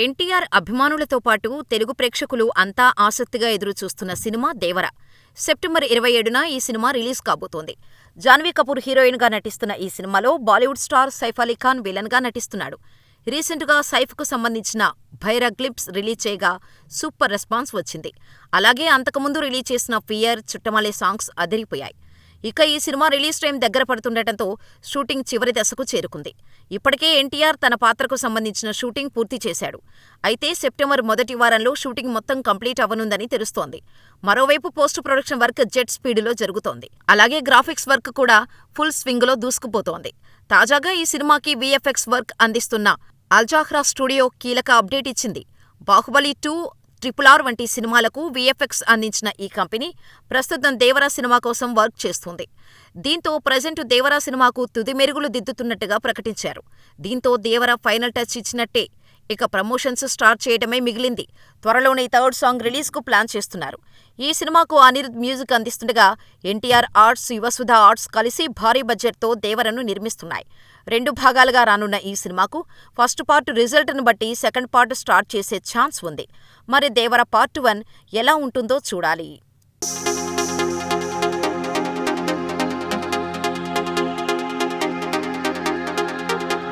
ఎన్టీఆర్ అభిమానులతో పాటు తెలుగు ప్రేక్షకులు అంతా ఆసక్తిగా ఎదురుచూస్తున్న సినిమా 'దేవర'. సెప్టెంబర్ 27న ఈ సినిమా రిలీజ్ కాబోతోంది. జాన్వీ కపూర్ హీరోయిన్గా నటిస్తున్న ఈ సినిమాలో బాలీవుడ్ స్టార్ సైఫ్ అలీ ఖాన్ విలన్గా నటిస్తున్నాడు. రీసెంట్గా సైఫ్కు సంబంధించిన 'భైరా' క్లిప్స్ రిలీజ్ చేయగా సూపర్ రెస్పాన్స్ వచ్చింది. అలాగే అంతకుముందు రిలీజ్ చేసిన 'ఫియర్', 'చుట్టమలే' సాంగ్స్ అదిరిపోయాయి. ఇక ఈ సినిమా రిలీజ్ టైం దగ్గర పడుతుండటంతో షూటింగ్ చివరి దశకు చేరుకుంది. ఇప్పటికే ఎన్టీఆర్ తన పాత్రకు సంబంధించిన షూటింగ్ పూర్తి చేశాడు. అయితే సెప్టెంబర్ మొదటి వారంలో షూటింగ్ మొత్తం కంప్లీట్ అవ్వనుందని తెలుస్తోంది. మరోవైపు పోస్ట్ ప్రొడక్షన్ వర్క్ జెట్ స్పీడులో జరుగుతోంది. అలాగే గ్రాఫిక్స్ వర్క్ కూడా ఫుల్ స్వింగ్లో దూసుకుపోతోంది. తాజాగా ఈ సినిమాకి వీఎఫ్ఎక్స్ వర్క్ అందిస్తున్న అల్జాహ్రా స్టూడియో కీలక అప్డేట్ ఇచ్చింది. 'బాహుబలి 2', 'RRR' వంటి సినిమాలకు వీఎఫ్ఎక్స్ అందించిన ఈ కంపెనీ ప్రస్తుతం 'దేవర' సినిమా కోసం వర్క్ చేస్తోంది. దీంతో ప్రెజెంట్ 'దేవర' సినిమాకు తుది మెరుగులు దిద్దుతున్నట్టుగా ప్రకటించారు. దీంతో 'దేవర' ఫైనల్ టచ్ ఇచ్చినట్టే. ఇక ప్రమోషన్స్ స్టార్ట్ చేయడమే మిగిలింది. త్వరలోనే థర్డ్ సాంగ్ రిలీజ్కు ప్లాన్ చేస్తున్నారు. ఈ సినిమాకు అనిరుద్ మ్యూజిక్ అందిస్తుండగా ఎన్టీఆర్ ఆర్ట్స్, యువసుధ ఆర్ట్స్ కలిసి భారీ బడ్జెట్తో 'దేవర'ను నిర్మిస్తున్నాయి. 2 భాగాలుగా రానున్న ఈ సినిమాకు ఫస్ట్ పార్ట్ రిజల్ట్ను బట్టి సెకండ్ పార్ట్ స్టార్ట్ చేసే ఛాన్స్ ఉంది. మరి 'దేవర పార్ట్ 1' ఎలా ఉంటుందో చూడాలి.